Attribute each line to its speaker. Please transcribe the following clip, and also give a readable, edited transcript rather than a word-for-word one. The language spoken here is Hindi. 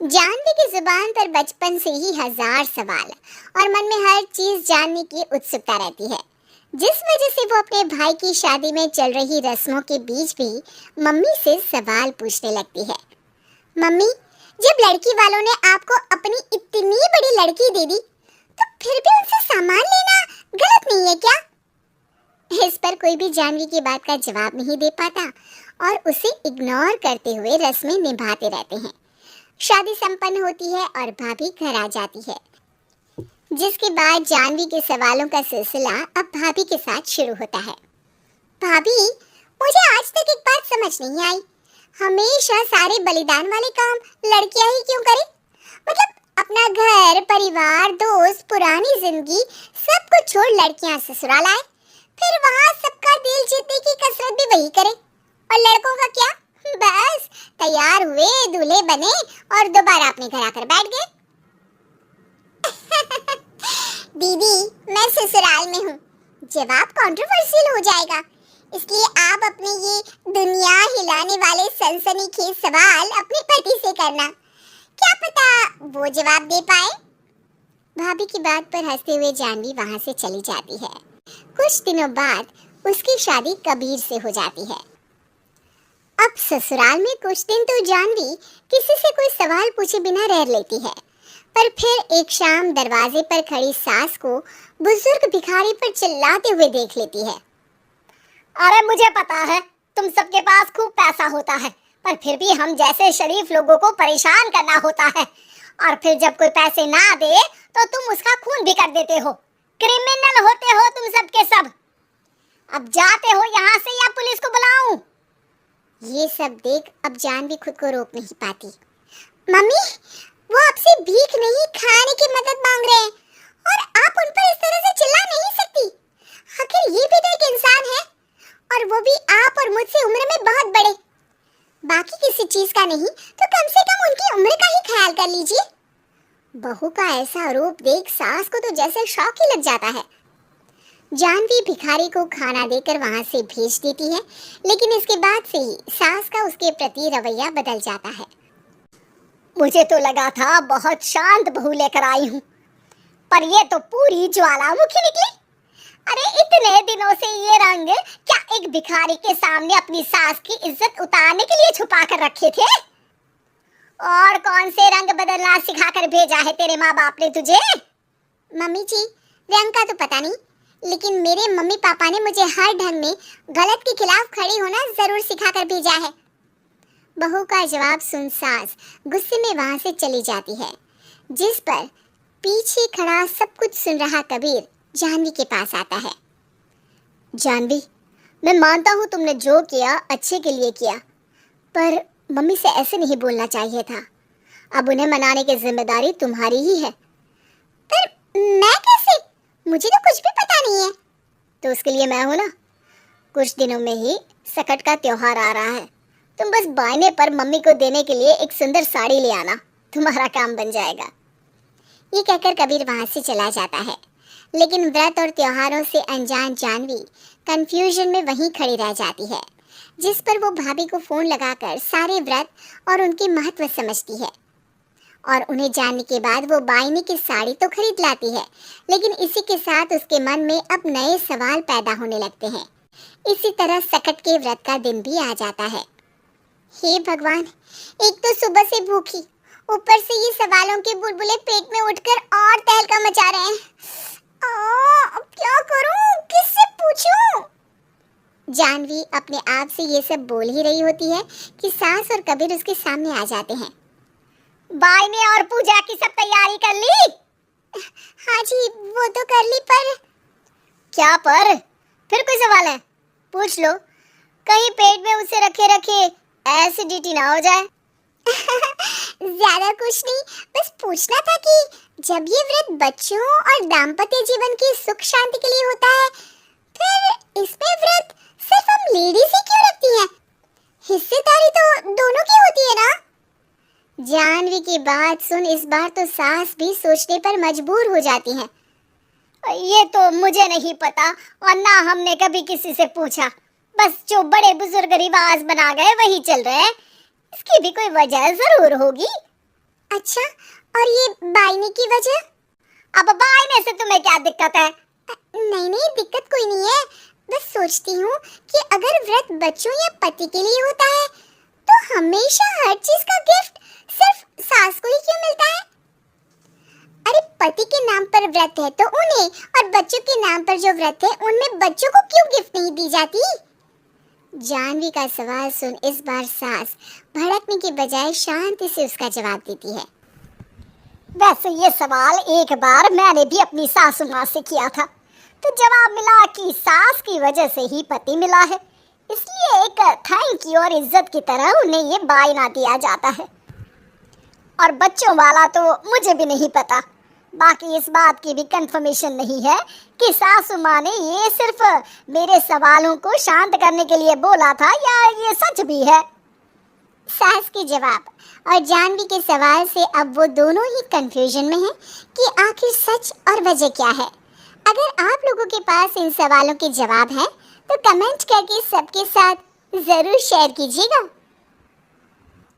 Speaker 1: जानवी की जुबान पर बचपन से ही हजार सवाल और मन में हर चीज जानने की उत्सुकता रहती है, जिस वजह से वो अपने भाई की शादी में चल रही रस्मों के बीच भी मम्मी से सवाल पूछने लगती है। मम्मी, जब लड़की वालों ने आपको अपनी इतनी बड़ी लड़की दे दी, तो फिर भी उनसे सामान लेना गलत नहीं है क्या? इस पर कोई भी जानवी की बात का जवाब नहीं दे पाता और उसे इग्नोर करते हुए रस्में निभाते रहते हैं। शादी संपन्न होती है और भाभी घर आ जाती है, जिसके बाद जानवी के सवालों का सिलसिला अब भाभी के साथ शुरू होता है। भाभी, मुझे आज तक एक बात समझ नहीं आई, हमेशा सारे बलिदान वाले काम लड़कियां ही क्यों करें? मतलब अपना घर, परिवार, दोस्त, पुरानी जिंदगी सब कुछ छोड़ लड़कियां ससुराल आए, फिर वहाँ सबका दिल जीतने की कसरत भी वही करे। और लड़कों का क्या? बस तैयार हुए, दूल्हे बने और दोबारा अपने घर आकर बैठ गए। दीदी, मैं ससुराल में हूँ, जवाब कंट्रोवर्शियल हो जाएगा, इसलिए आप अपने ये दुनिया हिलाने वाले सनसनीखेज सवाल अपने पति से करना, क्या पता वो जवाब दे पाए। भाभी की बात पर हंसते हुए जानवी वहाँ से चली जाती है। कुछ दिनों बाद उसकी शादी कबीर से हो जाती है। अब ससुराल में कुछ दिन तो जानवी किसी से कोई सवाल पूछे बिना रह लेती है, पर फिर एक शाम दरवाजे पर खड़ी सास को बुजुर्ग भिखारी पर चिल्लाते हुए देख लेती है।
Speaker 2: अरे मुझे पता है तुम सबके पास खूब पैसा होता है, पर फिर भी हम जैसे शरीफ लोगों को परेशान करना होता है, और फिर जब कोई पैसे ना दे तो तुम उसका खून भी कर देते हो। क्रिमिनल होते हो तुम सब के सब। अब जाते हो यहाँ से या पुलिस को बुलाऊं?
Speaker 1: ये सब देख अब जानवी खुद को रोक नहीं पाती। मम्मी, वो आपसे भीख नहीं, खाने की मदद मांग रहे हैं और आप उन पर इस तरह से चिल्ला नहीं सकती। आखिर ये भी तो एक इंसान है, और वो भी आप और मुझसे उम्र में बहुत बड़े। बाकी किसी चीज का नहीं तो कम से कम उनकी उम्र का ही ख्याल कर लीजिए। बहू का ऐसा रूप देख सास को तो जैसे शौक ही लग जाता है। जानवी भिखारी को खाना देकर वहां से भेज देती है, लेकिन इसके बाद से ही सास का उसके प्रति रवैया बदल जाता है।
Speaker 2: मुझे तो लगा था बहुत शांत बहू लेकर आई हूँ, पर ये तो पूरी ज्वालामुखी निकली। अरे इतने दिनों से ये रंग क्या एक भिखारी के सामने अपनी सास की इज्जत उतारने के लिए छुपा कर रखे थे? और कौन से रंग बदलना सिखाकर भेजा है तेरे माँ बाप ने तुझे?
Speaker 1: मम्मी जी, रंग का तो पता नहीं, लेकिन मेरे मम्मी पापा ने मुझे हर ढंग में गलत के खिलाफ खड़ी होना जरूर सिखाकर भेजा है। बहू का जवाब सुन सास गुस्से में वहां से चली जाती है, जिस पर पीछे खड़ा सब कुछ सुन रहा कबीर जानवी के पास आता है।
Speaker 2: जानवी, मैं मानता हूँ तुमने जो किया अच्छे के लिए किया, पर मम्मी से ऐसे नहीं बोलना चाहिए था। अब उन्हें मनाने की जिम्मेदारी तुम्हारी ही है।
Speaker 1: पर मैं कैसे? मुझे तो कुछ भी पता नहीं है।
Speaker 2: तो उसके लिए मैं हूं ना। कुछ दिनों में ही सकट का त्योहार आ रहा है, तुम बस बायने पर मम्मी को देने के लिए एक सुंदर साड़ी ले आना, तुम्हारा काम बन जाएगा।
Speaker 1: ये कहकर कबीर वहां से चला जाता है, लेकिन व्रत और त्योहारों से अनजान जानवी कंफ्यूजन में वहीं खड़ी रह जाती है, जिस पर वो भाभी को फोन लगाकर सारे व्रत और उनके महत्व समझती है। और उन्हें जानने के बाद वो बायने की साड़ी तो खरीद लाती है, लेकिन इसी के साथ उसके मन में अब नए सवाल पैदा होने लगते हैं। इसी तरह सकट के व्रत का दिन भी आ जाता है। हे भगवान, एक तो सुबह से भूखी, ऊपर से ये सवालों के बुलबुले पेट में उठकर और तहलका मचा रहे हैं। अब क्या करूं? किससे पूछूं? जानवी अपने आप से ये सब बोल ही रही होती है कि सास और कबीर उसके सामने आ जाते हैं।
Speaker 2: बायने और पूजा की सब तैयारी कर ली?
Speaker 1: हाँ जी, वो तो कर ली, पर
Speaker 2: क्या पर? फिर कोई सवाल है? पूछ लो, कहीं पेट में उसे रखे रखे एसिडिटी ना हो जाए।
Speaker 1: ज्यादा कुछ नहीं, बस पूछना था कि जब ये व्रत बच्चों और दाम्पत्य जीवन की सुख शांति के लिए होता है, फिर इसमें व्रत सिर्फ हम लेडीज ही क्यों रखती हैं? हिस्सेदारी तो दोनों की होती है ना? जानवी की बात सुन इस बार तो सास भी सोचने पर मजबूर हो जाती हैं।
Speaker 2: ये तो मुझे नहीं पता और ना हमने कभी किसी से पूछा, बस जो बड़े बुजुर्ग रिवाज बना गए वही चल रहे हैं। इसकी भी कोई वजह जरूर होगी।
Speaker 1: अच्छा, और ये बायने की वजह?
Speaker 2: अब बायने से तुम्हें क्या दिक्कत है?
Speaker 1: नहीं नहीं, दिक्कत कोई नहीं है। बस सोचती हूँ कि अगर व्रत बच्चों या पति के लिए होता है तो हमेशा हर चीज का गिफ्ट सिर्फ सास को ही क्यों मिलता है? अरे पति के नाम पर व्रत है तो उन्हें, और बच्चों के नाम पर जो व्रत है उनमें बच्चों को क्यों गिफ्ट नहीं दी जाती? जानवी का सवाल सुन इस बार सास भड़कने के बजाय शांति से उसका जवाब देती है।
Speaker 2: वैसे ये सवाल एक बार मैंने भी अपनी सासू माँ से किया था, तो जवाब मिला कि सास की वजह से ही पति मिला है, इसलिए एक थैंक यू और इज्जत की तरह उन्हें ये बायना दिया जाता है। और बच्चों वाला तो मुझे भी नहीं पता। बाकी इस बात की भी कंफर्मेशन नहीं है कि सासू माँ ने ये सिर्फ मेरे सवालों को शांत करने के लिए बोला था या ये सच भी है।
Speaker 1: सास के जवाब और जानवी के सवाल से अब वो दोनों ही कंफ्यूजन में हैं कि आखिर सच और वजह क्या है। अगर आप लोगों के पास इन सवालों के जवाब हैं तो कमेंट करके सबके साथ जरूर शेयर कीजिएगा।